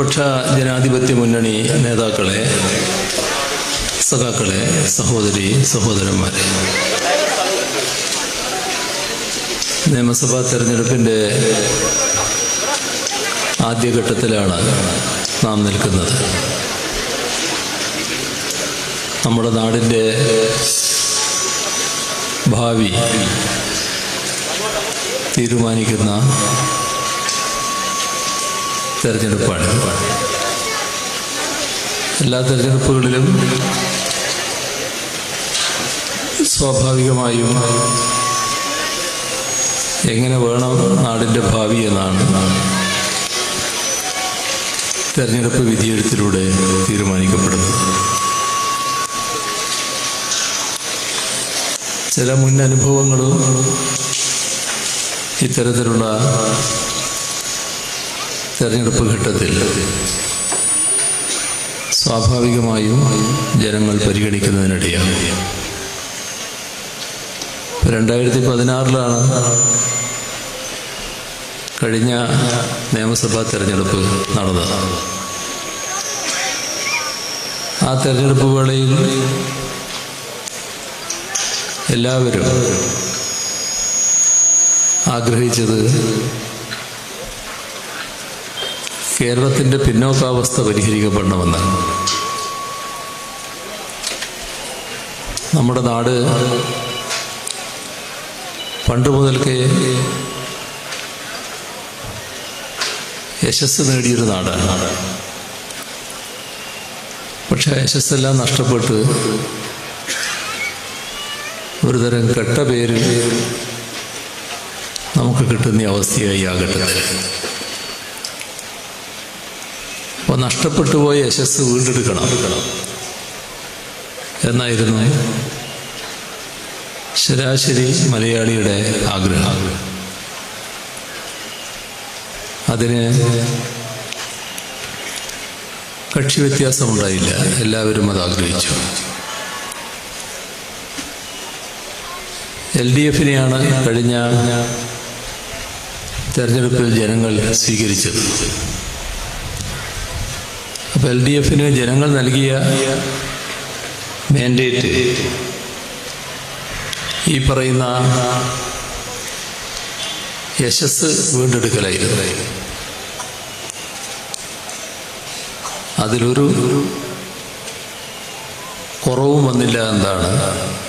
ഇടതുപക്ഷ ജനാധിപത്യ മുന്നണി നേതാക്കളെ, സഖാക്കളെ, സഹോദരി സഹോദരന്മാരെ, നിയമസഭാ തെരഞ്ഞെടുപ്പിൻ്റെ ആദ്യഘട്ടത്തിലാണ് നാം നിൽക്കുന്നത്. നമ്മുടെ നാടിൻ്റെ ഭാവി തീരുമാനിക്കുന്ന തെരഞ്ഞെടുപ്പാണ്. എല്ലാ തെരഞ്ഞെടുപ്പുകളിലും സ്വാഭാവികമായും എങ്ങനെ വേണം നാടിൻ്റെ ഭാവി എന്നാണ് തെരഞ്ഞെടുപ്പ് വിധിയെഴുത്തിലൂടെ തീരുമാനിക്കപ്പെടുന്നത്. ചില മുൻ അനുഭവങ്ങളും ഇത്തരത്തിലുള്ള തെരഞ്ഞെടുപ്പ് ഘട്ടത്തിൽ സ്വാഭാവികമായും ജനങ്ങൾ പരിഗണിക്കുന്നതിനിടയാണ്. 2016 കഴിഞ്ഞ നിയമസഭാ തെരഞ്ഞെടുപ്പ് നടന്നത്. ആ തെരഞ്ഞെടുപ്പ് വേളയിൽ എല്ലാവരും ആഗ്രഹിച്ചത് കേരളത്തിൻ്റെ പിന്നോക്കാവസ്ഥ പരിഹരിക്കപ്പെടണമെന്നാണ്. നമ്മുടെ നാട് പണ്ട് മുതൽക്കേ യശസ് നേടിയൊരു നാടാണ്. പക്ഷെ യശസ്സെല്ലാം നഷ്ടപ്പെട്ട് ഒരുതരം കെട്ട പേര് നമുക്ക് കിട്ടുന്ന അവസ്ഥയായി ആ ഘട്ടത്തിൽ. അപ്പോൾ നഷ്ടപ്പെട്ടു പോയ യശസ് വീണ്ടെടുക്കണം എന്നായിരുന്നു ശരാശരി മലയാളിയുടെ ആഗ്രഹം. അതിന് കക്ഷി വ്യത്യാസമുണ്ടായില്ല, എല്ലാവരും അത് ആഗ്രഹിച്ചു. LDFനെയാണ് കഴിഞ്ഞ തെരഞ്ഞെടുപ്പിൽ ജനങ്ങൾ സ്വീകരിച്ചത്. അപ്പോൾ LDFന് ജനങ്ങൾ നൽകിയ മാൻഡേറ്റ് ഈ പറയുന്ന യശസ് വീണ്ടെടുക്കലായിരുന്നു. അതിലൊരു കുറവും വന്നില്ല എന്നാണ്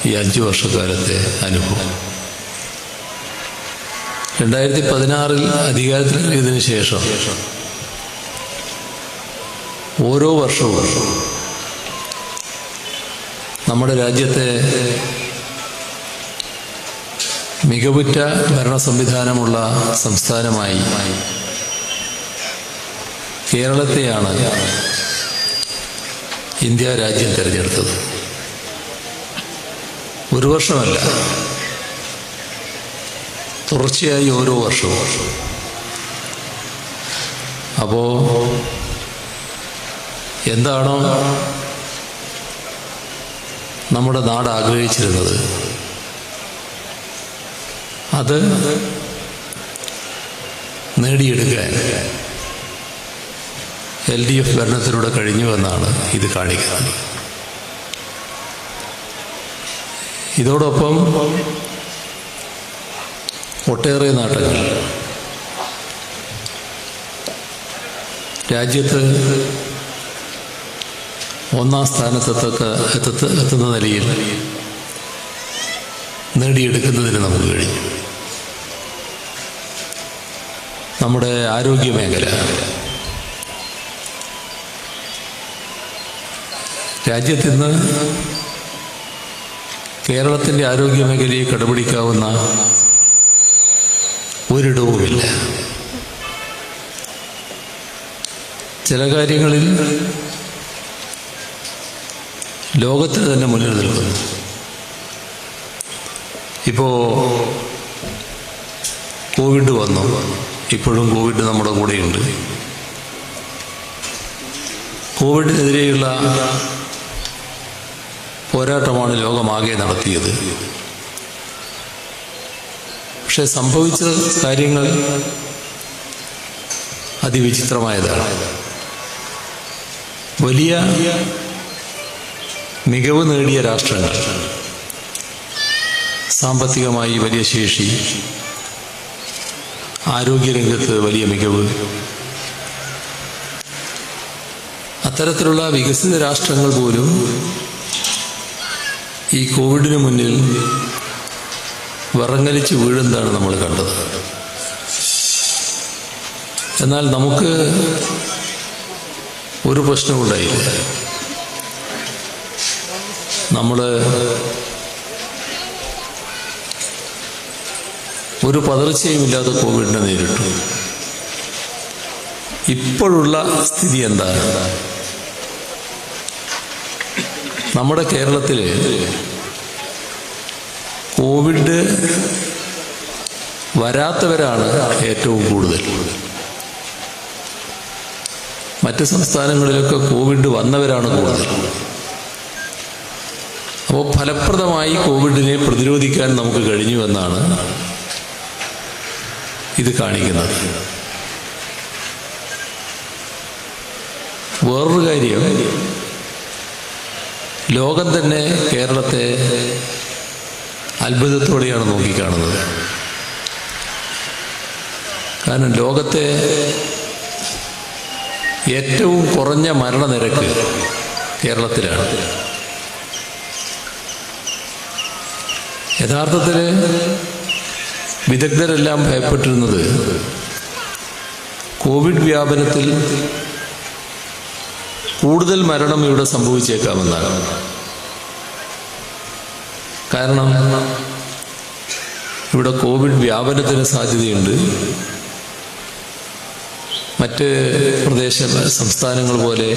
ഈ 5 വർഷക്കാലത്തെ അനുഭവം. 2016 അധികാരത്തിലേറിയതിനു ശേഷം ഓരോ വർഷവും നമ്മുടെ രാജ്യത്തെ മികവുറ്റ ഭരണ സംവിധാനമുള്ള സംസ്ഥാനമായി കേരളത്തെയാണ് ഇന്ത്യ രാജ്യം തിരഞ്ഞെടുത്തത്. ഒരു വർഷമല്ല, തുടർച്ചയായി ഓരോ വർഷവും. അപ്പോൾ എന്താണോ നമ്മുടെ നാട് ആഗ്രഹിച്ചിരുന്നത് അത് നേടിയെടുക്കാൻ LDF ഭരണത്തിലൂടെ കഴിഞ്ഞുവെന്നാണ് ഇത് കാണിക്കുന്നത്. ഇതോടൊപ്പം ഒട്ടേറെ നാട്ടുകൾ രാജ്യത്ത് ഒന്നാം സ്ഥാനത്തെത്തുന്ന നിലയിൽ നേടിയെടുക്കുന്നതിന് നമുക്ക് കഴിഞ്ഞു. നമ്മുടെ ആരോഗ്യ മേഖല, രാജ്യത്തിന്ന് കേരളത്തിൻ്റെ ആരോഗ്യ മേഖലയെ കടപിടിക്കാവുന്ന ഒരിടവുമില്ല. ചില കാര്യങ്ങളിൽ ലോകത്തിന് തന്നെ മുന്നിൽ നിൽക്കുന്നു. ഇപ്പോൾ കോവിഡ് വന്നു, ഇപ്പോഴും കോവിഡ് നമ്മുടെ കൂടെയുണ്ട്. കോവിഡിനെതിരെയുള്ള പോരാട്ടമാണ് ലോകമാകെ നടത്തിയത്. പക്ഷെ സംഭവിച്ച കാര്യങ്ങൾ അതിവിചിത്രമായതാണ്. വലിയ മികവ് നേടിയ രാഷ്ട്രങ്ങൾ, സാമ്പത്തികമായി വലിയ ശേഷി, ആരോഗ്യരംഗത്ത് വലിയ മികവ്, അത്തരത്തിലുള്ള വികസിത രാഷ്ട്രങ്ങൾ പോലും ഈ കോവിഡിന് മുന്നിൽ വിറങ്ങലിച്ച് വീഴുന്നതാണ് നമ്മൾ കണ്ടത്. എന്നാൽ നമുക്ക് ഒരു പ്രശ്നവും ഉണ്ടായില്ല. നമ്മൾ ഒരു പതർച്ചയുമില്ലാതെ കോവിഡിനെ നേരിട്ടു. ഇപ്പോഴുള്ള സ്ഥിതി എന്താണ്? നമ്മുടെ കേരളത്തിൽ കോവിഡ് വരാത്തവരാണ് ഏറ്റവും കൂടുതൽ. മറ്റ് സംസ്ഥാനങ്ങളിലൊക്കെ കോവിഡ് വന്നവരാണ് കൂടുതൽ. അപ്പോൾ ഫലപ്രദമായി കോവിഡിനെ പ്രതിരോധിക്കാൻ നമുക്ക് കഴിഞ്ഞു എന്നാണ് ഇത് കാണിക്കുന്നത്. വേറൊരു കാര്യം, ലോകം തന്നെ കേരളത്തെ അത്ഭുതത്തോടെയാണ് നോക്കിക്കാണുന്നത്. കാരണം ലോകത്തെ ഏറ്റവും കുറഞ്ഞ മരണനിരക്ക് കേരളത്തിലാണ്. യഥാർത്ഥത്തിൽ വിദഗ്ധരെല്ലാം ഭയപ്പെട്ടിരുന്നത് കോവിഡ് വ്യാപനത്തിൽ കൂടുതൽ മരണം ഇവിടെ സംഭവിച്ചേക്കാമെന്നാണ്. കാരണം ഇവിടെ കോവിഡ് വ്യാപനത്തിന് സാധ്യതയുണ്ട്. മറ്റ് സംസ്ഥാനങ്ങൾ പോലെ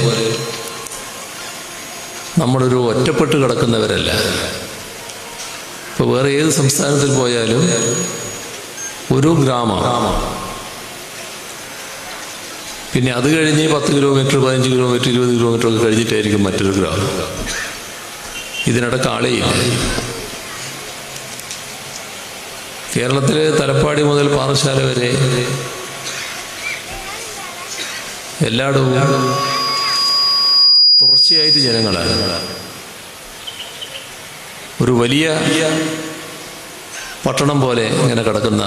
നമ്മളൊരു ഒറ്റപ്പെട്ട് കിടക്കുന്നവരല്ല. ഇപ്പോൾ വേറെ ഏത് സംസ്ഥാനത്തിൽ പോയാലും ഒരു ഗ്രാമം, പിന്നെ അത് കഴിഞ്ഞ് 10 കിലോമീറ്റർ 15 കിലോമീറ്റർ 20 കിലോമീറ്റർ ഒക്കെ കഴിഞ്ഞിട്ടായിരിക്കും മറ്റൊരു ഗ്രാമം. ഇതിനിടക്ക് ആളെയില്ല. കേരളത്തിലെ തലപ്പാടി മുതൽ പാറശാല വരെ എല്ലായിടവും തുടർച്ചയായിട്ട് ജനങ്ങളാണ്. ഒരു വലിയ പട്ടണം പോലെ ഇങ്ങനെ കിടക്കുന്ന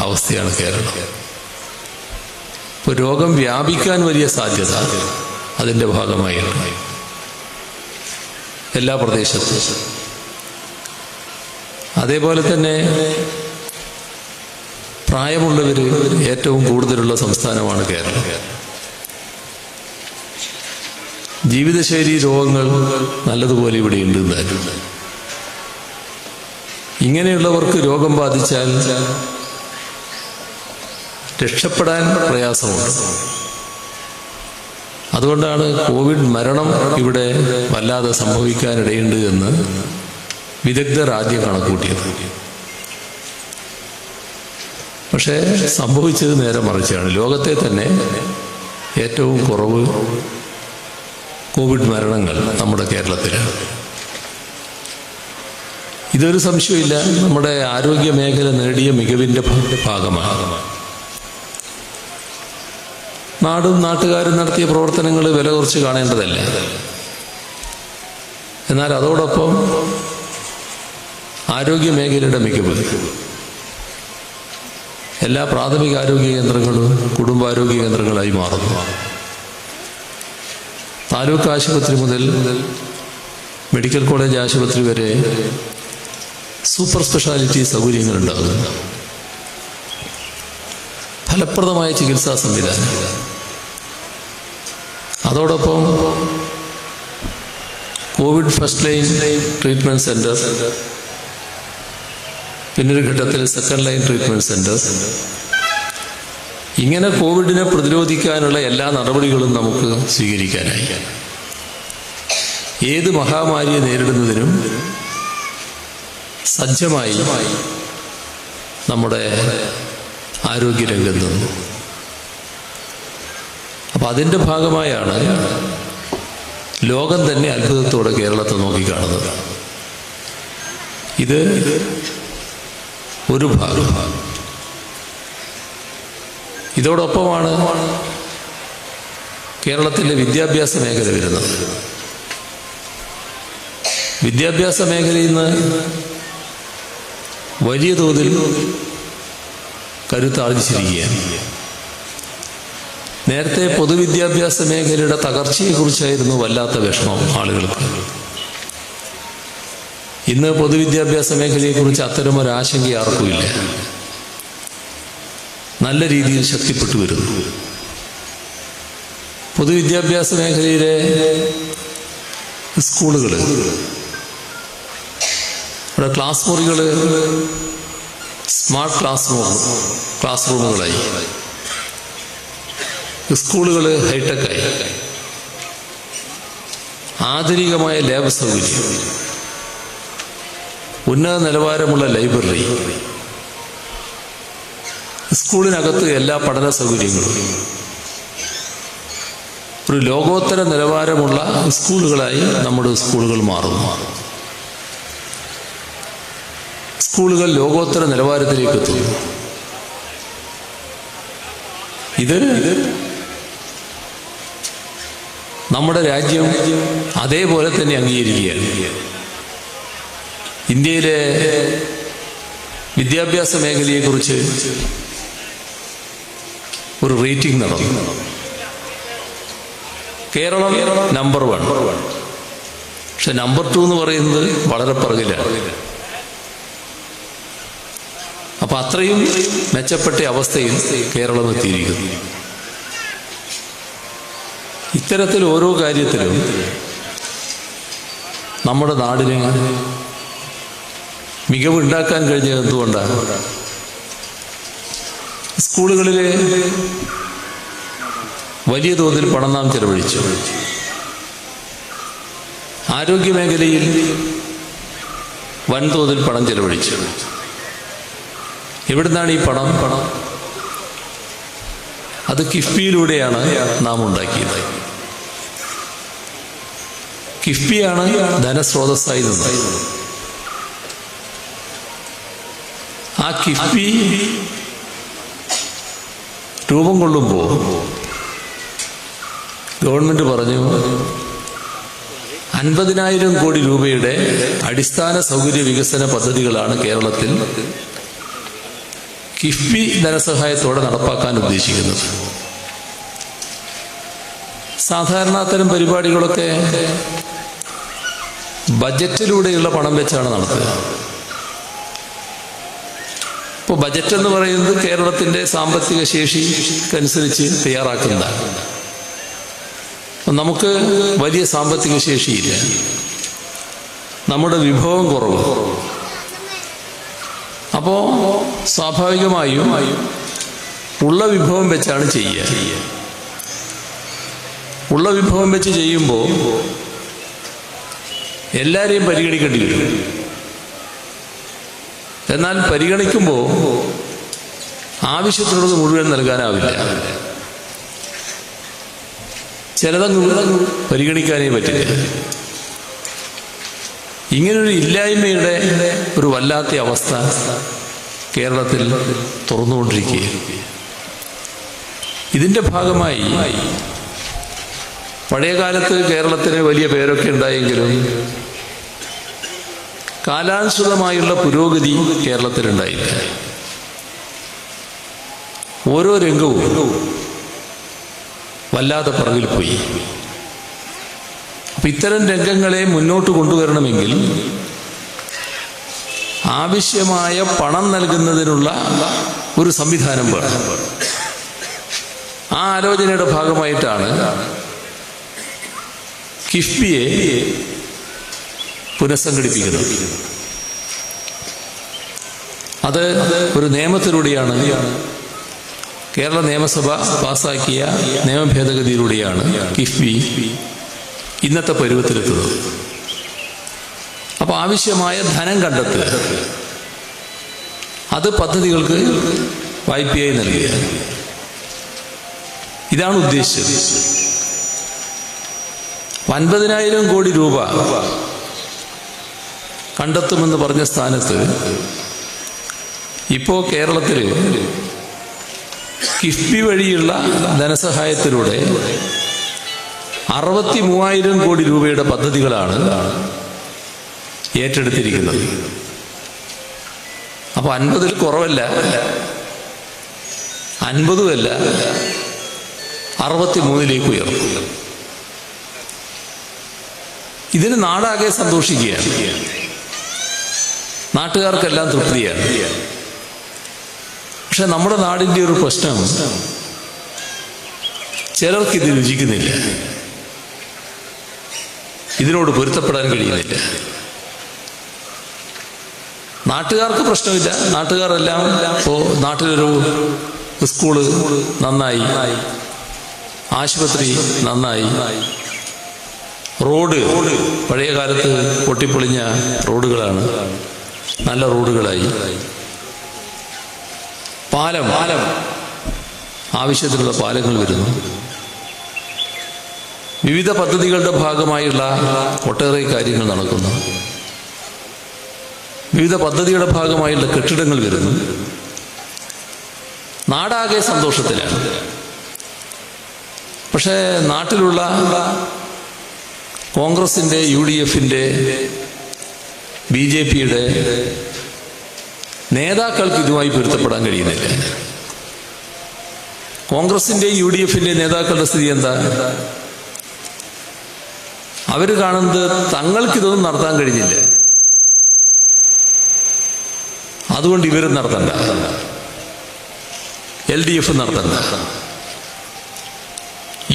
അവസ്ഥയാണ് കേരളം. ഇപ്പോൾ രോഗം വ്യാപിക്കാൻ വലിയ സാധ്യത അതിൻ്റെ ഭാഗമായിട്ട് എല്ലാ പ്രദേശത്തും. അതേപോലെ തന്നെ പ്രായമുള്ളവർ ഏറ്റവും കൂടുതലുള്ള സംസ്ഥാനമാണ് കേരളം. ജീവിതശൈലി രോഗങ്ങൾ നല്ലതുപോലെ ഇവിടെ ഉണ്ട്. ഇങ്ങനെയുള്ളവർക്ക് രോഗം ബാധിച്ചാൽ രക്ഷപ്പെടാൻ പ്രയാസമുണ്ട്. അതുകൊണ്ടാണ് കോവിഡ് മരണം ഇവിടെ വല്ലാതെ സംഭവിക്കാനിടയുണ്ട് എന്ന് വിദഗ്ധർ ആദ്യം കണക്കൂട്ടിയത്. പക്ഷേ സംഭവിച്ചത് നേരെ മറിച്ചാണ്. ലോകത്തെ തന്നെ ഏറ്റവും കുറവ് കോവിഡ് മരണങ്ങൾ നമ്മുടെ കേരളത്തിലാണ്. ഇതൊരു സംശയമില്ല, നമ്മുടെ ആരോഗ്യ മേഖല നേടിയ മികവിൻ്റെ ഭാഗമാണ്. നാടും നാട്ടുകാരും നടത്തിയ പ്രവർത്തനങ്ങൾ വില കുറച്ച് കാണേണ്ടതല്ല. എന്നാൽ അതോടൊപ്പം ആരോഗ്യ മേഖലയുടെ മികവ്, എല്ലാ പ്രാഥമിക ആരോഗ്യ കേന്ദ്രങ്ങളും കുടുംബാരോഗ്യ കേന്ദ്രങ്ങളായി മാറുന്നു. താലൂക്ക് ആശുപത്രി മുതൽ മെഡിക്കൽ കോളേജ് ആശുപത്രി വരെ സൂപ്പർ സ്പെഷ്യാലിറ്റി സൗകര്യങ്ങളുണ്ടാകുന്നു. ഫലപ്രദമായ ചികിത്സാ സംവിധാനം. അതോടൊപ്പം Covid first line treatment centre, പിന്നൊരു ഘട്ടത്തിൽ സെക്കൻഡ് ലൈൻ ട്രീറ്റ്മെൻറ്റ് സെൻറ്റർ, ഇങ്ങനെ കോവിഡിനെ പ്രതിരോധിക്കാനുള്ള എല്ലാ നടപടികളും നമുക്ക് സ്വീകരിക്കാനായി. ഏത് മഹാമാരിയെ നേരിടുന്നതിനും സജ്ജമായി നമ്മുടെ ആരോഗ്യരംഗം നിന്നു. അപ്പം അതിൻ്റെ ഭാഗമായാണ് ലോകം തന്നെ അത്ഭുതത്തോടെ കേരളത്തെ നോക്കിക്കാണുന്നത്. ഇത് ഒരു ഭാഗം. ഇതോടൊപ്പമാണ് കേരളത്തിലെ വിദ്യാഭ്യാസ മേഖല വരുന്നത്. വിദ്യാഭ്യാസ മേഖലയിൽ നിന്ന് വലിയ തോതിൽ കരുത്താർജിച്ചിരിക്കുകയാണ്. നേരത്തെ പൊതുവിദ്യാഭ്യാസ മേഖലയുടെ തകർച്ചയെക്കുറിച്ചായിരുന്നു വല്ലാത്ത വിഷമം ആളുകൾക്ക്. ഇന്ന് പൊതുവിദ്യാഭ്യാസ മേഖലയെക്കുറിച്ച് അത്തരമൊരാശങ്ക ആർക്കുമില്ല. നല്ല രീതിയിൽ ശക്തിപ്പെട്ടു വരുന്നു. പൊതുവിദ്യാഭ്യാസ മേഖലയിലെ സ്കൂളുകൾ, അവിടെ ക്ലാസ് മുറികൾ സ്മാർട്ട് ക്ലാസ് റൂമുകളായി. സ്കൂളുകൾ ഹൈടെക്കായി. ആധുനികമായ ലാബ് സൗകര്യം, ഉന്നത നിലവാരമുള്ള ലൈബ്രറി, സ്കൂളിനകത്ത് എല്ലാ പഠന സൗകര്യങ്ങളും, ഒരു ലോകോത്തര നിലവാരമുള്ള സ്കൂളുകളായി നമ്മുടെ സ്കൂളുകൾ മാറുന്നു. സ്കൂളുകൾ ലോകോത്തര നിലവാരത്തിലേക്ക് എത്തുന്നു. ഇത് നമ്മുടെ രാജ്യം അതേപോലെ തന്നെ അംഗീകരിക്കുകയാണ്. ഇന്ത്യയിലെ വിദ്യാഭ്യാസ മേഖലയെക്കുറിച്ച് ഒരു റേറ്റിംഗ് നടന്നു. കേരളം നമ്പർ 1, പക്ഷെ നമ്പർ 2 എന്ന് പറയുന്നത് വളരെ പിറകിലാണ്. അപ്പൊ അത്രയും മെച്ചപ്പെട്ട അവസ്ഥയിൽ കേരളം എത്തിയിരിക്കുന്നു. ഇത്തരത്തിൽ ഓരോ കാര്യത്തിലും നമ്മുടെ നാടിന് മികവുണ്ടാക്കാൻ കഴിഞ്ഞത് എന്തുകൊണ്ടാണ്? സ്കൂളുകളിൽ വലിയ തോതിൽ പണം നാം ചെലവഴിച്ചു. ആരോഗ്യമേഖലയിൽ വൻതോതിൽ പണം ചെലവഴിച്ചു. എവിടുന്നാണ് ഈ പണം? അത് കിഫ്ബിയിലൂടെയാണ് നാം ഉണ്ടാക്കിയത്. കിഫ്ബിയാണ് ധനസ്രോതസ്സായി നിന്നത്. ആ കിഫ്ബി രൂപം കൊള്ളുമ്പോൾ ഗവൺമെന്റ് പറഞ്ഞു 50,000 കോടി രൂപയുടെ അടിസ്ഥാന സൗകര്യ വികസന പദ്ധതികളാണ് കേരളത്തിൽ കിഫ്ബി ധനസഹായത്തോടെ നടപ്പാക്കാൻ ഉദ്ദേശിക്കുന്നത്. സാധാരണ അത്തരം പരിപാടികളൊക്കെ ബജറ്റിലൂടെയുള്ള പണം വെച്ചാണ് നടത്തുക. ഇപ്പോൾ ബജറ്റ് എന്ന് പറയുന്നത് കേരളത്തിന്റെ സാമ്പത്തിക ശേഷിക്കനുസരിച്ച് തയ്യാറാക്കുന്നതാണ്. നമുക്ക് വലിയ സാമ്പത്തിക ശേഷിയില്ല, നമ്മുടെ വിഭവം കുറവ്. അപ്പോ സ്വാഭാവികമായും ഉള്ള വിഭവം വെച്ചാണ് ചെയ്യുക. ഉള്ള വിഭവം വെച്ച് ചെയ്യുമ്പോൾ എല്ലാവരെയും പരിഗണിക്കേണ്ടി വരും. എന്നാൽ പരിഗണിക്കുമ്പോൾ ആവശ്യത്തിനുള്ളത് മുഴുവൻ നൽകാനാവില്ല. ചിലതങ്ങ് പരിഗണിക്കാനേ പറ്റില്ല. ഇങ്ങനൊരു ഇല്ലായ്മയുടെ ഒരു വല്ലാത്ത അവസ്ഥ കേരളത്തിൽ തുറന്നുകൊണ്ടിരിക്കുകയാണ്. ഇതിന്റെ ഭാഗമായി പഴയകാലത്ത് കേരളത്തിന് വലിയ പേരൊക്കെ ഉണ്ടായെങ്കിലും കാലാനുസൃതമായുള്ള പുരോഗതി കേരളത്തിലുണ്ടായില്ല. ഓരോ രംഗവും വല്ലാതെ പിറകിൽ പോയി. അപ്പൊ ഇത്തരം രംഗങ്ങളെ മുന്നോട്ട് കൊണ്ടുവരണമെങ്കിൽ ആവശ്യമായ പണം നൽകുന്നതിനുള്ള ഒരു സംവിധാനം വേണം. ആ ആലോചനയുടെ ഭാഗമായിട്ടാണ് കിഫ്ബിയെ പുനഃസംഘടിപ്പിക്കുന്നത്. അത് ഒരു നിയമത്തിലൂടെയാണ്, കേരള നിയമസഭ പാസാക്കിയ നിയമ ഭേദഗതിയിലൂടെയാണ് കിഫ്ബി ഇന്നത്തെ പരുവത്തിലെത്തുന്നത്. അപ്പൊ ആവശ്യമായ ധനം കണ്ടെത്തുക, അത് പദ്ധതികൾക്ക് വായ്പയായി നൽകുക, ഇതാണ് ഉദ്ദേശിച്ചത്. 50,000 കോടി രൂപ കണ്ടെത്തുമെന്ന് പറഞ്ഞ സ്ഥാനത്ത് ഇപ്പോ കേരളത്തിൽ കിഫ്ബി വഴിയുള്ള ധനസഹായത്തിലൂടെ 63,000 കോടി രൂപയുടെ പദ്ധതികളാണ് ഏറ്റെടുത്തിരിക്കുന്നത്. അപ്പൊ 50-ൽ കുറവല്ല, 50-ഉമല്ല, 63-ലേക്ക് ഉയർത്തും. ഇതിന് നാടാകെ സന്തോഷിക്കുകയാണ്, നാട്ടുകാർക്കെല്ലാം തൃപ്തിയാണ്. പക്ഷെ നമ്മുടെ നാടിൻ്റെ ഒരു പ്രശ്നം, ചിലർക്കിത് രുചിക്കുന്നില്ല, ഇതിനോട് പൊരുത്തപ്പെടാൻ കഴിയുന്നില്ല. നാട്ടുകാർക്ക് പ്രശ്നമില്ല, നാട്ടുകാരെല്ലാം ഇപ്പോൾ നാട്ടിലൊരു സ്കൂള് നന്നായി, ആശുപത്രി നന്നായി, റോഡ് പഴയ കാലത്ത് പൊട്ടിപ്പൊളിഞ്ഞ റോഡുകളാണ്, നല്ല റോഡുകളായി, പാലം ആവശ്യത്തിനുള്ള പാലങ്ങൾ വരുന്നു. വിവിധ പദ്ധതികളുടെ ഭാഗമായുള്ള ഒട്ടേറെ കാര്യങ്ങൾ നടക്കുന്നു. വിവിധ പദ്ധതിയുടെ ഭാഗമായുള്ള കെട്ടിടങ്ങൾ വരുന്നു. നാടാകെ സന്തോഷത്തിലാണ്. പക്ഷേ നാട്ടിലുള്ള കോൺഗ്രസിൻ്റെ, UDF-ന്റെ, BJP-യുടെ നേതാക്കൾക്ക് ഇതുമായി പൊരുത്തപ്പെടാൻ കഴിയുന്നില്ല. കോൺഗ്രസിൻ്റെയും UDF-ന്റെ നേതാക്കളുടെ സ്ഥിതി എന്താ? അവർ കാണുന്നത് തങ്ങൾക്കിതൊന്നും നടത്താൻ കഴിഞ്ഞില്ല, അതുകൊണ്ട് ഇവരും നടത്തണ്ട, LDF നടത്തണ്ട.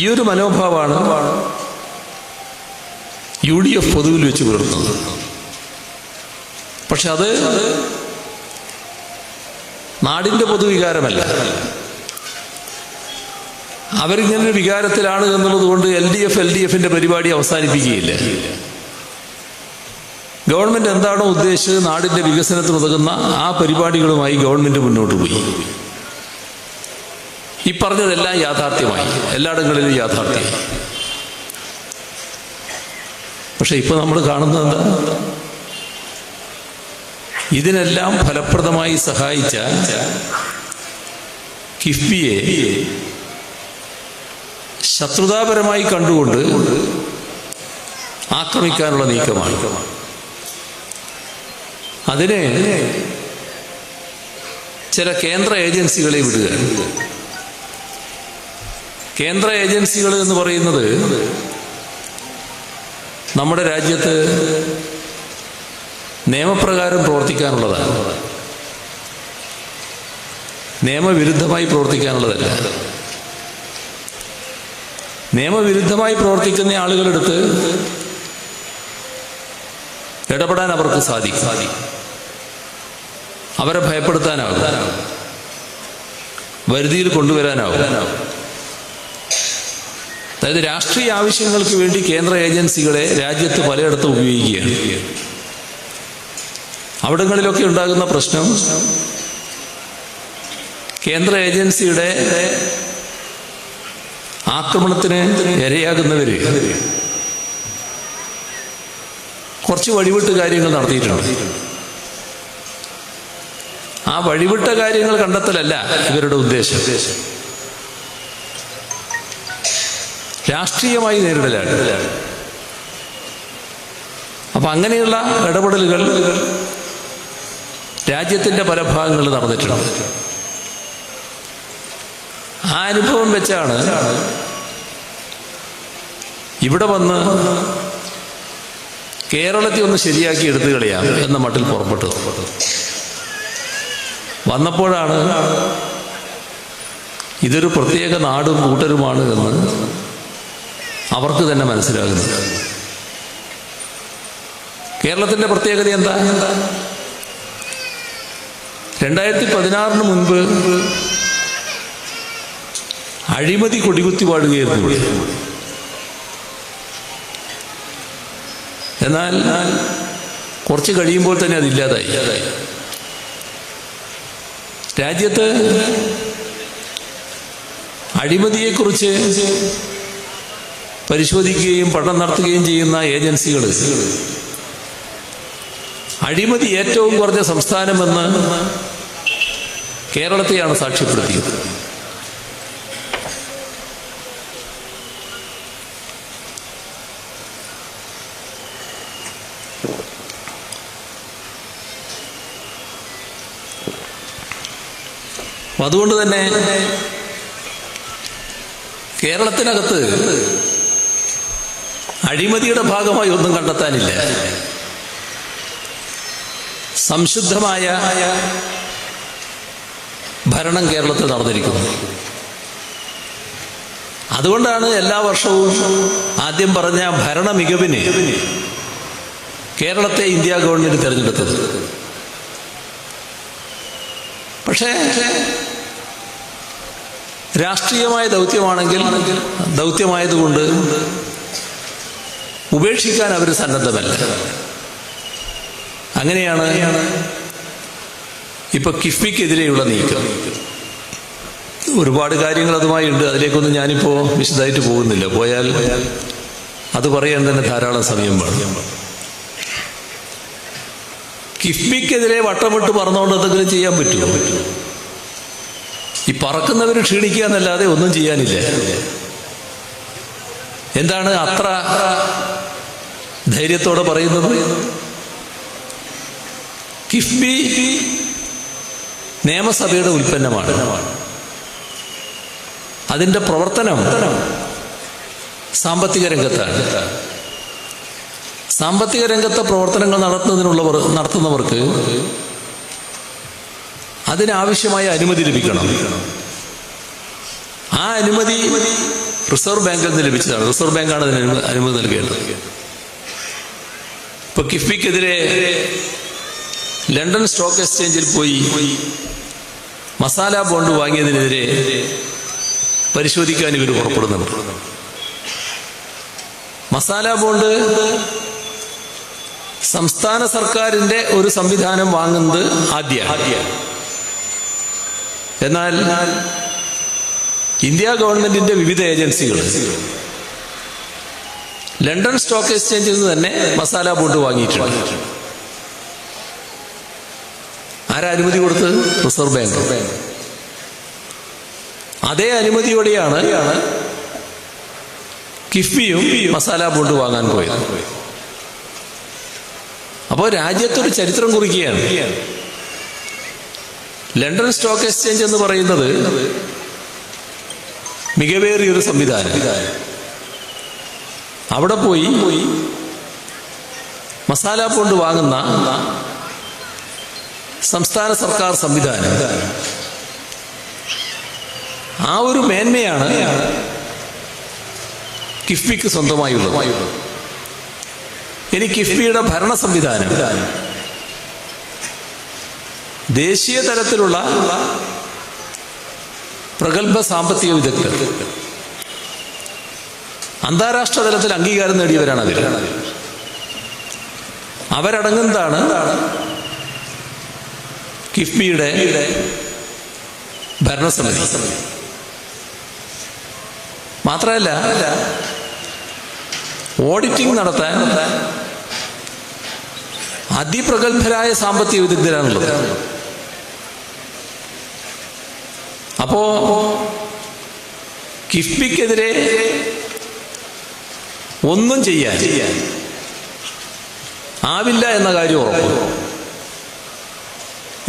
ഈ ഒരു മനോഭാവമാണ് UDF പൊതുവിൽ വെച്ച് പുലർത്തുന്നത്. പക്ഷെ അത് നാടിൻ്റെ പൊതുവികാരമല്ല. അവരിങ്ങനെ വികാരത്തിലാണ് എന്നുള്ളത് കൊണ്ട് LDF-ന്റെ പരിപാടി അവസാനിപ്പിക്കുകയില്ല. ഗവൺമെന്റ് എന്താണോ ഉദ്ദേശിച്ചത്, നാടിന്റെ വികസനത്തിന് ഉതകുന്ന ആ പരിപാടികളുമായി ഗവൺമെന്റ് മുന്നോട്ട് പോയി. ഈ പറഞ്ഞതെല്ലാം യാഥാർത്ഥ്യമായി, എല്ലായിടങ്ങളിലും യാഥാർത്ഥ്യമായി. പക്ഷെ ഇപ്പൊ നമ്മൾ കാണുന്നത് എന്താ? ഇതിനെല്ലാം ഫലപ്രദമായി സഹായിച്ച കിഫ്ബിയെ ശത്രുതാപരമായി കണ്ടുകൊണ്ട് ആക്രമിക്കാനുള്ള നീക്കമാണ്. അതിന് ചില കേന്ദ്ര ഏജൻസികളെ വിടുക. കേന്ദ്ര ഏജൻസികൾ എന്ന് പറയുന്നത് നമ്മുടെ രാജ്യത്ത് നിയമപ്രകാരം പ്രവർത്തിക്കാനുള്ളതാണ്, നിയമവിരുദ്ധമായി പ്രവർത്തിക്കാനുള്ളതല്ല. നിയമവിരുദ്ധമായി പ്രവർത്തിക്കുന്ന ആളുകളെടുത്ത് ഇടപെടാൻ അവർക്ക് സാധിക്കും, അവരെ ഭയപ്പെടുത്താനാവും, വരുതിയിൽ കൊണ്ടുവരാനാവും. അതായത് രാഷ്ട്രീയ ആവശ്യങ്ങൾക്ക് വേണ്ടി കേന്ദ്ര ഏജൻസികളെ രാജ്യത്ത് പലയിടത്തും ഉപയോഗിക്കുകയാണ്. അവിടങ്ങളിലൊക്കെ ഉണ്ടാകുന്ന പ്രശ്നം, കേന്ദ്ര ഏജൻസിയുടെ ആക്രമണത്തിന് ഇരയാകുന്നവര് കുറച്ച് വഴിവിട്ട് കാര്യങ്ങൾ നടത്തിയിട്ടുണ്ട്. ആ വഴിവിട്ട കാര്യങ്ങൾ കണ്ടെത്തലല്ല ഇവരുടെ ഉദ്ദേശം, രാഷ്ട്രീയമായി നേരിടലാണ്. അപ്പൊ അങ്ങനെയുള്ള ഇടപെടലുകൾ രാജ്യത്തിന്റെ പല ഭാഗങ്ങളിൽ നടന്നിട്ടുണ്ട്. ആ അനുഭവം വെച്ചാണ് ഇവിടെ വന്ന് കേരളത്തെ ഒന്ന് ശരിയാക്കി എടുത്തു കളയാം എന്ന മട്ടിൽ പുറപ്പെട്ടത്. വന്നപ്പോഴാണ് ഇതൊരു പ്രത്യേക നാടും കൂട്ടരുമാണ് എന്ന് അവർക്ക് തന്നെ മനസ്സിലാകുന്നത്. കേരളത്തിന്റെ പ്രത്യേകത എന്താ? 2016 മുൻപ് അഴിമതി കൊടികുത്തി വാഴുകയായിരുന്നു ഇവിടെ. എന്നാൽ കുറച്ച് കഴിയുമ്പോൾ തന്നെ അതില്ലാതായി. രാജ്യത്ത് അഴിമതിയെക്കുറിച്ച് പരിശോധിക്കുകയും പഠനം നടത്തുകയും ചെയ്യുന്ന ഏജൻസികൾ അഴിമതി ഏറ്റവും കുറഞ്ഞ സംസ്ഥാനമെന്ന് കേരളത്തെയാണ് സാക്ഷ്യപ്പെടുത്തിയത്. അതുകൊണ്ട് തന്നെ കേരളത്തിനകത്ത് അഴിമതിയുടെ ഭാഗമായി ഒന്നും കണ്ടെത്താനില്ല. സംശുദ്ധമായ ഭരണം കേരളത്തിൽ നടന്നിരിക്കുന്നു. അതുകൊണ്ടാണ് എല്ലാ വർഷവും ആദ്യം പറഞ്ഞ ഭരണ മികവിന് കേരളത്തെ ഇന്ത്യ ഗവൺമെന്റ് തിരഞ്ഞെടുത്തത്. പക്ഷേ രാഷ്ട്രീയമായ ദൗത്യമാണെങ്കിൽ ദൗത്യമായതുകൊണ്ട് ഉപേക്ഷിക്കാൻ അവർ സന്നദ്ധമല്ല. അങ്ങനെയാണ് ഇപ്പൊ കിഫ്ബിക്കെതിരെയുള്ള നീക്കം. ഒരുപാട് കാര്യങ്ങൾ അതുമായി ഉണ്ട്. അതിലേക്കൊന്നും ഞാനിപ്പോ വിശദമായിട്ട് പോകുന്നില്ല. പോയാൽ അത് പറയാൻ തന്നെ ധാരാളം സമയം വേണം. കിഫ്ബിക്കെതിരെ വട്ടമിട്ട് പറന്നുകൊണ്ട് എന്തെങ്കിലും ചെയ്യാൻ പറ്റുമോ? ഈ പറക്കുന്നവർ ക്ഷീണിക്കുക എന്നല്ലാതെ ഒന്നും ചെയ്യാനില്ല. എന്താണ് അത്ര ധൈര്യത്തോടെ പറയുന്നത്? കിഫ്ബി നിയമസഭയുടെ ഉൽപ്പന്നമാണ്. അതിന്റെ പ്രവർത്തനം സാമ്പത്തിക രംഗത്താണ്. സാമ്പത്തിക രംഗത്തെ പ്രവർത്തനങ്ങൾ നടത്തുന്നവർക്ക് അതിനാവശ്യമായ അനുമതി ലഭിക്കണം. ആ അനുമതി റിസർവ് ബാങ്കിൽ നിന്ന് ലഭിച്ചതാണ്. റിസർവ് ബാങ്കാണ് അതിന് അനുമതി നൽകേണ്ടത്. ഇപ്പൊ കിഫ്ബിക്കെതിരെ ലണ്ടൻ സ്റ്റോക്ക് എക്സ്ചേഞ്ചിൽ പോയി മസാല ബോണ്ട് വാങ്ങിയതിനെതിരെ പരിശോധിക്കാൻ ഇവർ പുറപ്പെടുന്നുണ്ട്. മസാല ബോണ്ട് സംസ്ഥാന സർക്കാരിന്റെ ഒരു സംവിധാനം വാങ്ങുന്നത് ആദ്യമാണ്. എന്നാൽ ഇന്ത്യ ഗവൺമെന്റിന്റെ വിവിധ ഏജൻസികൾ ലണ്ടൻ സ്റ്റോക്ക് എക്സ്ചേഞ്ചിൽ നിന്ന് തന്നെ മസാല ബോണ്ട് വാങ്ങിയിട്ടുണ്ട്. ആരാ അനുമതി കൊടുത്തത്? Reserve bank. അതേ അനുമതിയോടെയാണ് കിഫ്ബിയും മസാല ബോണ്ട് വാങ്ങാൻ പോയത്. അപ്പോൾ രാജ്യത്തൊരു ചരിത്രം കുറിക്കുകയാണ്. ലണ്ടൻ സ്റ്റോക്ക് എക്സ്ചേഞ്ച് എന്ന് പറയുന്നത് മികവേറിയൊരു സംവിധാനം. അവിടെ പോയി മസാല ബോണ്ട് വാങ്ങുന്ന സംസ്ഥാന സർക്കാർ സംവിധാനം. ആ ഒരു മേന്മയാണ് കിഫ്ബിക്ക് സ്വന്തമായുള്ളത്. ഇനി കിഫ്ബിയുടെ ഭരണ സംവിധാനം ദേശീയ തലത്തിലുള്ള പ്രഗത്ഭ സാമ്പത്തിക വിദഗ്ധർ, അന്താരാഷ്ട്ര തലത്തിൽ അംഗീകാരം നേടിയവരാണ് അതിൽ. അവരടങ്ങുന്നതാണ് കിഫ്ബിയുടെ ഭരണസമിതി. മാത്രമല്ല ഓഡിറ്റിംഗ് നടത്താൻ അതിപ്രഗത്ഭരായ സാമ്പത്തിക വിദഗ്ധരാണുള്ളത്. അപ്പോ കിഫ്ബിക്കെതിരെ ഒന്നും ചെയ്യാൻ ആവില്ല എന്ന കാര്യം ഉറപ്പ്.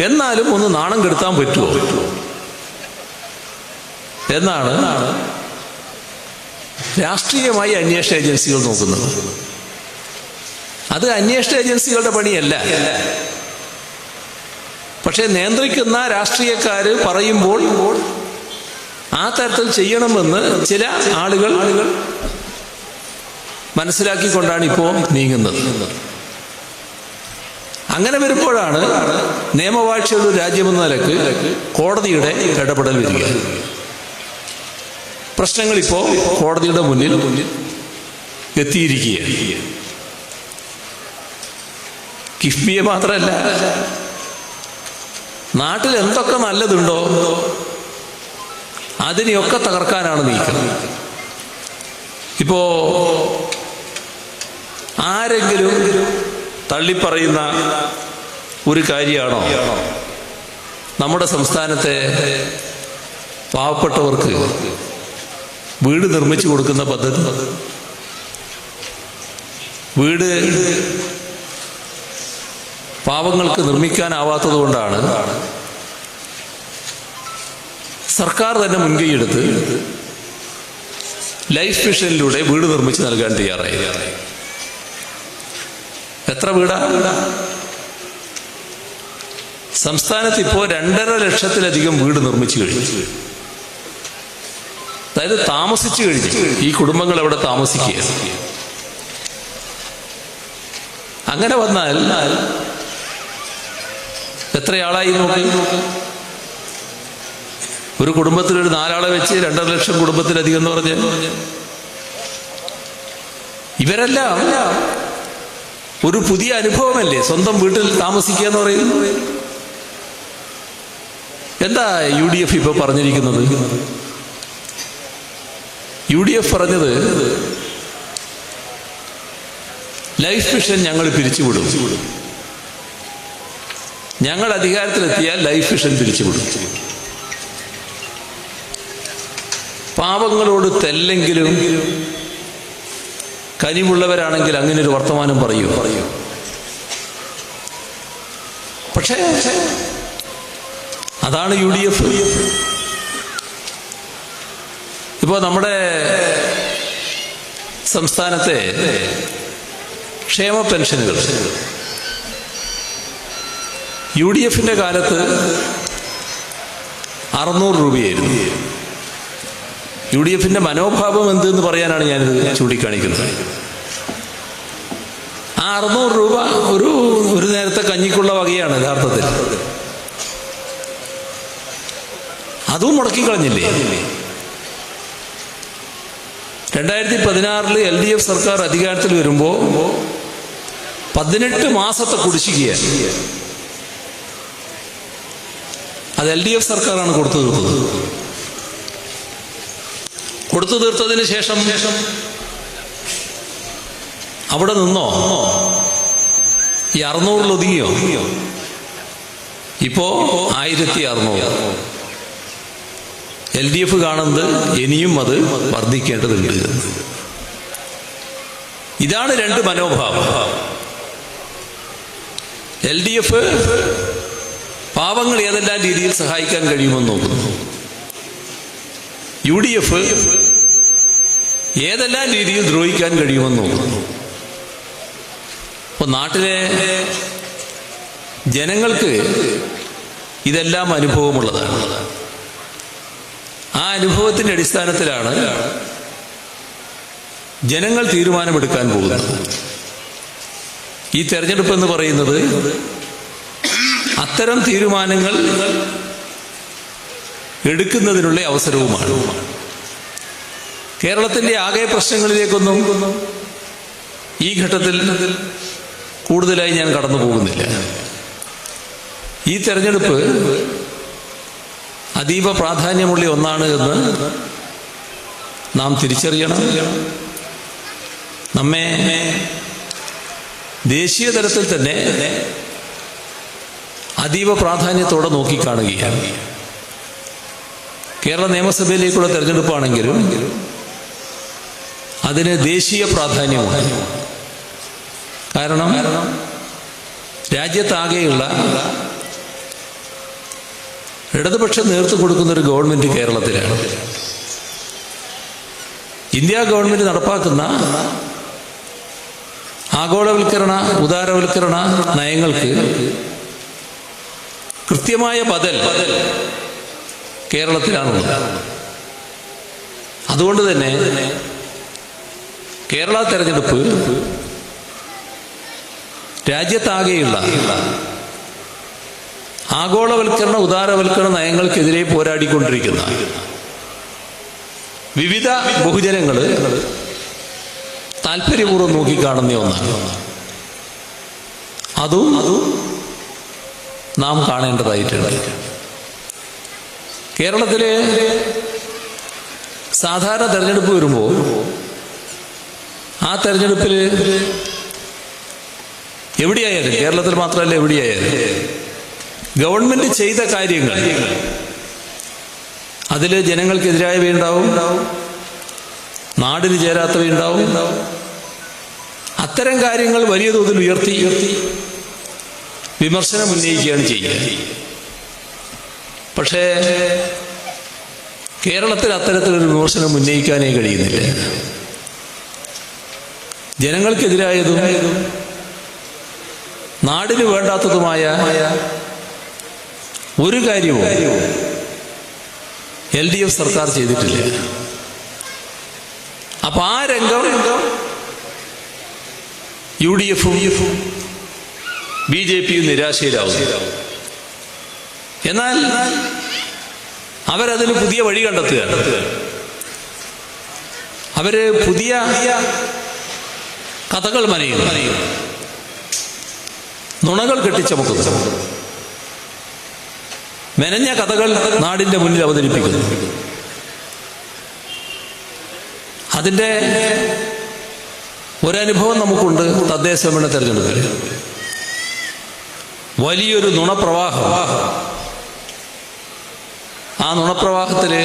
എന്നാലും ഒന്ന് നാണം കെടുത്താൻ പറ്റുമോ എന്നാണ് രാഷ്ട്രീയമായി അന്വേഷണ ഏജൻസികൾ നോക്കുന്നത്. അത് അന്വേഷണ ഏജൻസികളുടെ പണിയല്ല. പക്ഷെ നിയന്ത്രിക്കുന്ന രാഷ്ട്രീയക്കാര് പറയുമ്പോൾ ആ തരത്തിൽ ചെയ്യണമെന്ന് ചില ആളുകൾ മനസ്സിലാക്കിക്കൊണ്ടാണ് ഇപ്പോൾ നീങ്ങുന്നത്. അങ്ങനെ വരുമ്പോഴാണ് നിയമവാഴ്ചയുള്ള ഒരു രാജ്യമെന്ന നിലക്ക് കോടതിയുടെ ഇടപെടൽ വരിക. പ്രശ്നങ്ങൾ ഇപ്പോൾ കോടതിയുടെ മുന്നിൽ എത്തിയിരിക്കുകയാണ്. കിഫ്ബിയെ മാത്രമല്ല, നാട്ടിൽ എന്തൊക്കെ നല്ലതുണ്ടോ അതിനെയൊക്കെ തകർക്കാനാണ് നീക്കം. ഇപ്പോ ആരെങ്കിലും തള്ളിപ്പറയുന്ന ഒരു കാര്യമാണോ നമ്മുടെ സംസ്ഥാനത്തെ പാവപ്പെട്ടവർക്ക് വീട് നിർമ്മിച്ചു കൊടുക്കുന്ന പദ്ധതി? വീട് പാവങ്ങൾക്ക് നിർമ്മിക്കാനാവാത്തത് കൊണ്ടാണ് സർക്കാർ തന്നെ മുൻകൈയെടുത്ത് ലൈഫ് മിഷനിലൂടെ വീട് നിർമ്മിച്ച് നൽകാൻ തയ്യാറായി. എത്ര വീടാ? സംസ്ഥാനത്ത് ഇപ്പോൾ 2.5 ലക്ഷത്തിലധികം വീട് നിർമ്മിച്ചു കഴിഞ്ഞു. അതായത് താമസിച്ചു കഴിഞ്ഞു. ഈ കുടുംബങ്ങൾ എവിടെ താമസിക്കുക? അങ്ങനെ വന്നാൽ എത്രയാളായി നോക്കി? ഒരു കുടുംബത്തിൽ ഒരു 4 ആളെ വെച്ച് 2.5 ലക്ഷം കുടുംബത്തിലധികം എന്ന് പറഞ്ഞ് ഇവരെല്ലാം ഒരു പുതിയ അനുഭവമല്ലേ സ്വന്തം വീട്ടിൽ താമസിക്കുക എന്ന് പറയുന്നത്. എന്താ UDF ഇപ്പൊ പറഞ്ഞിരിക്കുന്നത്? UDF പറഞ്ഞത് ലൈഫ് മിഷൻ ഞങ്ങൾ പിരിച്ചുവിടും, ഞങ്ങൾ അധികാരത്തിലെത്തിയാൽ ലൈഫ് മിഷൻ പിരിച്ചുവിടും. പാവങ്ങളോട് തെല്ലെങ്കിലും കനിവുള്ളവരാണെങ്കിൽ അങ്ങനെ ഒരു വർത്തമാനം പറയൂ. പക്ഷേ അതാണ് UDF. ഇപ്പോൾ നമ്മുടെ സംസ്ഥാനത്തെ ക്ഷേമ പെൻഷനുകൾ UDFന്റെ കാലത്ത് 600 രൂപയായിരുന്നു. UDFന്റെ മനോഭാവം എന്തെന്ന് പറയാനാണ് ഞാനിത് ചൂണ്ടിക്കാണിക്കുന്നത്. ആ 600 രൂപ ഒരു നേരത്തെ കഞ്ഞിക്കുള്ള വകയാണ് യഥാർത്ഥത്തിൽ. അതും മുടക്കിക്കളഞ്ഞില്ലേ? 2016 LDF സർക്കാർ അധികാരത്തിൽ വരുമ്പോൾ 18 മാസത്തെ കുടിശ്ശികയാണ്. അത് LDF സർക്കാരാണ് കൊടുത്തു തീർത്തത്. കൊടുത്തു തീർത്തതിന് ശേഷം അവിടെ നിന്നോ? ഈ 600 ഒതുങ്ങിയോ? ഇപ്പോ 1600. LDF കാണുന്നത് ഇനിയും അത് വർദ്ധിക്കേണ്ടതുണ്ട്. ഇതാണ് രണ്ട് മനോഭാവം. LDF പാവങ്ങൾ ഏതെല്ലാം രീതിയിൽ സഹായിക്കാൻ കഴിയുമെന്ന് നോക്കുന്നു. UDF ഏതെല്ലാം രീതിയിൽ ദ്രോഹിക്കാൻ കഴിയുമെന്ന് നോക്കുന്നു. അപ്പോൾ നാട്ടിലെ ജനങ്ങൾക്ക് ഇതെല്ലാം അനുഭവമുള്ളതാണ്. ആ അനുഭവത്തിന്റെ അടിസ്ഥാനത്തിലാണ് ജനങ്ങൾ തീരുമാനമെടുക്കാൻ പോകുന്നത്. ഈ തെരഞ്ഞെടുപ്പ് എന്ന് പറയുന്നത് അത്തരം തീരുമാനങ്ങൾ എടുക്കുന്നതിനുള്ള അവസരവുമാണ്. കേരളത്തിന്റെ ആകെ പ്രശ്നങ്ങളിലേക്കൊന്നും ഈ ഘട്ടത്തിൽ കൂടുതലായി ഞാൻ കടന്നു പോകുന്നില്ല. ഈ തെരഞ്ഞെടുപ്പ് അതീവ പ്രാധാന്യമുള്ള ഒന്നാണ് എന്ന് നാം തിരിച്ചറിയണം. നമ്മെ ദേശീയ തലത്തിൽ തന്നെ അതീവ പ്രാധാന്യത്തോടെ നോക്കിക്കാണുകയാണ്. കേരള നിയമസഭയിലേക്കുള്ള തെരഞ്ഞെടുപ്പാണെങ്കിലും അതിന് ദേശീയ പ്രാധാന്യമുണ്ട്. കാരണം രാജ്യത്താകെയുള്ള ഇടതുപക്ഷം നേതൃത്വം കൊടുക്കുന്ന ഒരു ഗവൺമെന്റ് കേരളത്തിലാണ്. ഇന്ത്യ ഗവൺമെന്റ് നടപ്പാക്കുന്ന ആഗോളവൽക്കരണ ഉദാരവൽക്കരണ നയങ്ങൾക്ക് കൃത്യമായ ബദൽ കേരളത്തിലാണുള്ളത്. അതുകൊണ്ട് തന്നെ കേരള തെരഞ്ഞെടുപ്പ് രാജ്യത്താകെയുള്ള ആഗോളവൽക്കരണ ഉദാരവൽക്കരണ നയങ്ങൾക്കെതിരെ പോരാടിക്കൊണ്ടിരിക്കുന്ന വിവിധ ബഹുജനങ്ങൾ താല്പര്യപൂർവ്വം നോക്കിക്കാണുന്ന ഒന്നാണ്. അതും നാം കാണേണ്ടതായിട്ടുണ്ട്. കേരളത്തിലെ സാധാരണ തെരഞ്ഞെടുപ്പ് വരുമ്പോൾ ആ തെരഞ്ഞെടുപ്പിൽ എവിടെയായാലും, കേരളത്തിൽ മാത്രമല്ല എവിടെയായാലും, ഗവൺമെന്റ് ചെയ്ത കാര്യങ്ങൾ അതിൽ ജനങ്ങൾക്കെതിരായവയുണ്ടാവും, നാടിന് ചേരാത്തവയുണ്ടാവും. അത്തരം കാര്യങ്ങൾ വലിയ തോതിൽ ഉയർത്തി വിമർശനം ഉന്നയിക്കുകയാണ് ചെയ്യുക. പക്ഷേ കേരളത്തിൽ അത്തരത്തിലൊരു വിമർശനം ഉന്നയിക്കാനേ കഴിയുന്നില്ല. ജനങ്ങൾക്കെതിരായതും നാടിന് വേണ്ടാത്തതുമായ ഒരു കാര്യവും LDF സർക്കാർ ചെയ്തിട്ടില്ല. അപ്പൊ ആ രംഗം UDFും BJPയും നിരാശയിലാവും. എന്നാൽ അവരതിന് പുതിയ വഴി കണ്ടെത്തുകയാണ്. അവര് പുതിയ കഥകൾ മനയുന്നു, നുണകൾ കെട്ടിച്ചമക്കുന്നു, മെനഞ്ഞ കഥകൾ നാടിന്റെ മുന്നിൽ അവതരിപ്പിക്കുന്നു. അതിന്റെ ഒരനുഭവം നമുക്കുണ്ട്. തദ്ദേശ ഭരണ തെരഞ്ഞെടുപ്പിൽ വലിയൊരു നുണപ്രവാഹം. ആ നുണപ്രവാഹത്തില്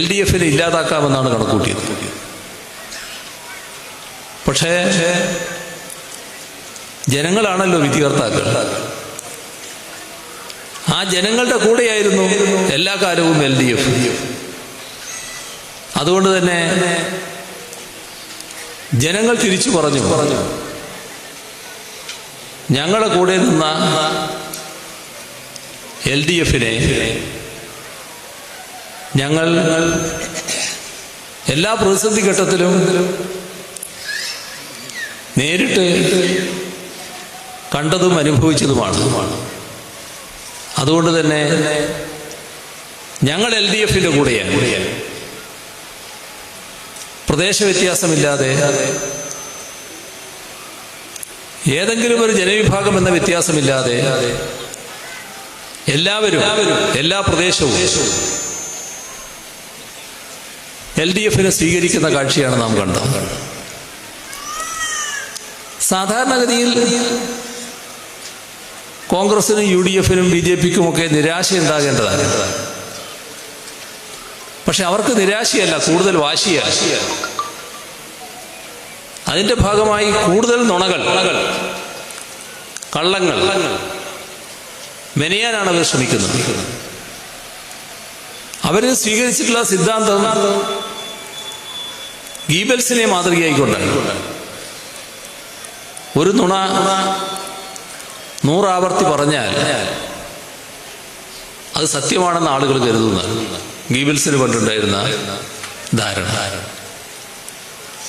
LDFനെ ഇല്ലാതാക്കാമെന്നാണ് കണക്കൂട്ടിയത്. പക്ഷേ ജനങ്ങളാണല്ലോ വിധികർത്താക്കൾ. ആ ജനങ്ങളുടെ കൂടെയായിരുന്നു എല്ലാ കാലവും LDF. അതുകൊണ്ട് തന്നെ ജനങ്ങൾ തിരിച്ചു പറഞ്ഞു, ഞങ്ങളുടെ കൂടെ നിന്ന LDFനെ ഞങ്ങൾ എല്ലാ പ്രതിസന്ധി ഘട്ടത്തിലും നേരിട്ട് കണ്ടതും അനുഭവിച്ചതുമാണ്. അതുകൊണ്ട് തന്നെ ഞങ്ങൾ LDFന്റെ കൂടെയാണ്. പ്രദേശ വ്യത്യാസമില്ലാതെ ഏതെങ്കിലും ഒരു ജനവിഭാഗം എന്ന വ്യത്യാസമില്ലാതെ എല്ലാവരും എല്ലാ പ്രദേശവും LDFനെ സ്വീകരിക്കുന്ന കാഴ്ചയാണ് നാം കണ്ടത്. സാധാരണഗതിയിൽ കോൺഗ്രസിനും UDFനും BJPക്കും ഒക്കെ നിരാശയുണ്ടാകേണ്ടതാണ്. പക്ഷെ അവർക്ക് നിരാശയല്ല, കൂടുതൽ വാശിയാണ്. അതിന്റെ ഭാഗമായി കൂടുതൽ നുണകൾ, കള്ളങ്ങൾ മെനയാനാണ് അവർ ശ്രമിക്കുന്നത്. അവര് സ്വീകരിച്ചിട്ടുള്ള സിദ്ധാന്തം ഗീബൽസിനെ മാതൃകയായിക്കൊണ്ടാണ്. ഒരു നുണ 100 ആവർത്തി പറഞ്ഞാൽ അത് സത്യമാണെന്ന് ആളുകൾ കരുതുന്നതാണ് ഗീബൽസിന് പണ്ടുണ്ടായിരുന്ന ധാരണ.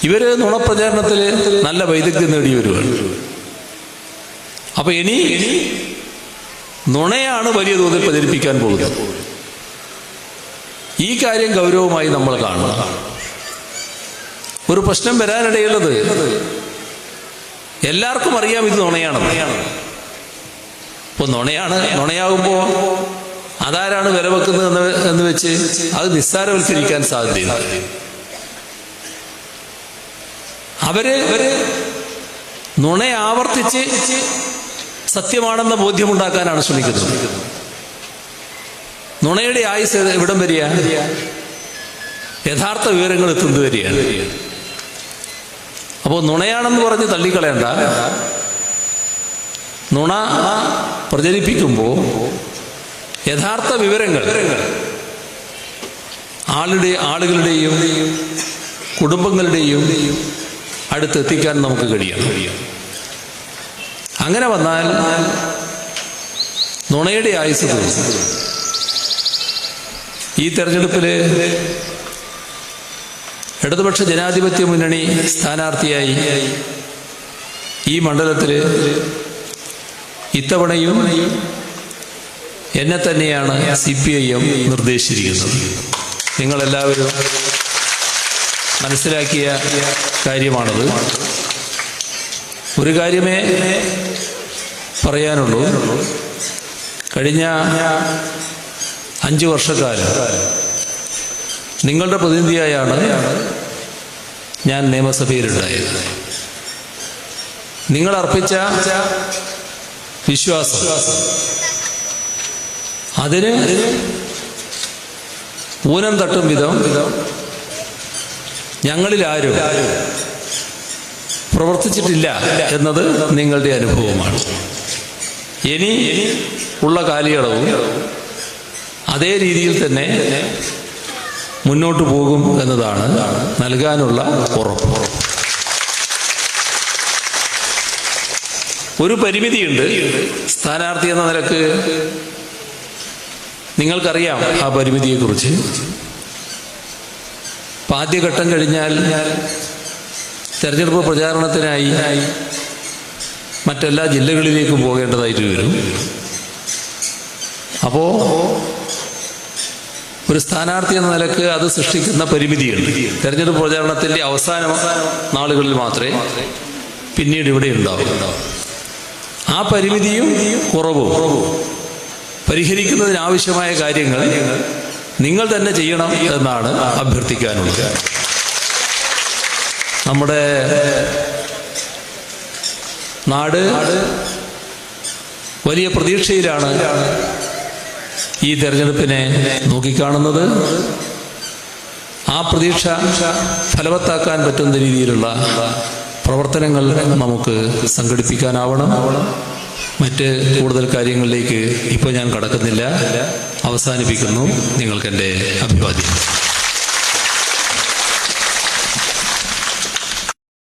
ഇവര് നുണപ്രചാരണത്തിൽ നല്ല വൈദഗ്ധ്യം നേടിയവരുമാണ്. അപ്പൊ ഇനി നുണയാണ് വലിയ തോതിൽ പ്രചരിപ്പിക്കാൻ പോകുന്നത്. ഈ കാര്യം ഗൗരവമായി നമ്മൾ കാണണം. ഒരു പ്രശ്നം വരാനിടയുള്ളത് എല്ലാവർക്കും അറിയാം ഇത് നുണയാണെന്ന്. ഇപ്പൊ നുണയാകുമ്പോ അതാരാണ് വില വെക്കുന്നത് എന്ന് വെച്ച് അത് നിസ്സാരവൽക്കരിക്കാൻ സാധ്യതയുണ്ട്. അവര് നുണ ആവർത്തിച്ച് സത്യമാണെന്ന ബോധ്യമുണ്ടാക്കാനാണ് ശ്രമിക്കുന്നത്. നുണയുടെ ആയുസ് എവിടം വരിക? യഥാർത്ഥ വിവരങ്ങൾ എത്തുന്നത് വരികയാണ്. അപ്പോൾ നുണയാണെന്ന് പറഞ്ഞ് തള്ളിക്കളയണ്ട. നുണ പ്രചരിപ്പിക്കുമ്പോൾ യഥാർത്ഥ വിവരങ്ങൾ ആളുകളുടെയും കുടുംബങ്ങളുടെയും അടുത്തെത്തിക്കാൻ നമുക്ക് കഴിയണം. അങ്ങനെ വന്നാൽ നുണയുടെ ആയുസ് തീർന്നു. ഈ തെരഞ്ഞെടുപ്പില് ഇടതുപക്ഷ ജനാധിപത്യ മുന്നണി സ്ഥാനാർത്ഥിയായി ഈ മണ്ഡലത്തില് ഇത്തവണയും എന്നെ തന്നെയാണ് CPIM നിർദ്ദേശിച്ചിരിക്കുന്നത്. നിങ്ങളെല്ലാവരും മനസ്സിലാക്കിയ കാര്യമാണത്. ഒരു കാര്യമേ പറയാനുള്ളൂ. കഴിഞ്ഞ 5 വർഷക്കാലം നിങ്ങളുടെ പ്രതിനിധിയായാണ് ഞാൻ നിയമസഭയിലുണ്ടായത്. നിങ്ങൾ അർപ്പിച്ച വിശ്വാസം, അതിന് ഊനം തട്ടും വിധം ഞങ്ങളിൽ ആരും പ്രവർത്തിച്ചിട്ടില്ല എന്നത് നിങ്ങളുടെ അനുഭവമാണ്. ഇനി ഉള്ള കാലയളവും അതേ രീതിയിൽ തന്നെ മുന്നോട്ട് പോകും എന്നതാണ് നൽകാനുള്ള ഉറപ്പ്. ഒരു പരിമിതിയുണ്ട്. സ്ഥാനാർത്ഥി എന്ന നിലക്ക് നിങ്ങൾക്കറിയാം ആ പരിമിതിയെക്കുറിച്ച്. ആദ്യഘട്ടം കഴിഞ്ഞാൽ തെരഞ്ഞെടുപ്പ് പ്രചാരണത്തിനായി മറ്റെല്ലാ ജില്ലകളിലേക്കും പോകേണ്ടതായിട്ട് വരും. അപ്പോൾ ഒരു സ്ഥാനാർത്ഥി എന്ന നിലക്ക് അത് സൃഷ്ടിക്കുന്ന പരിമിതിയുണ്ട്. തെരഞ്ഞെടുപ്പ് പ്രചാരണത്തിന്റെ അവസാന നാളുകളിൽ മാത്രമേ പിന്നീട് ഇവിടെ ഉണ്ടാവും. ആ പരിമിതിയും കുറവും പരിഹരിക്കുന്നതിനാവശ്യമായ കാര്യങ്ങൾ നിങ്ങൾ തന്നെ ചെയ്യണം എന്നാണ് അഭ്യർത്ഥിക്കാനുള്ളത്. നമ്മുടെ നാട് വലിയ പ്രതീക്ഷയിലാണ് ഈ തെരഞ്ഞെടുപ്പിനെ നോക്കിക്കാണുന്നത്. ആ പ്രതീക്ഷ ഫലവത്താക്കാൻ പറ്റുന്ന രീതിയിലുള്ള പ്രവർത്തനങ്ങൾ നമുക്ക് സംഘടിപ്പിക്കാനാവണം. മറ്റ് കൂടുതൽ കാര്യങ്ങളിലേക്ക് ഇപ്പോൾ ഞാൻ കടക്കുന്നില്ല. അവസാനിപ്പിക്കുന്നു. നിങ്ങൾക്കെൻ്റെ അഭിവാദ്യം.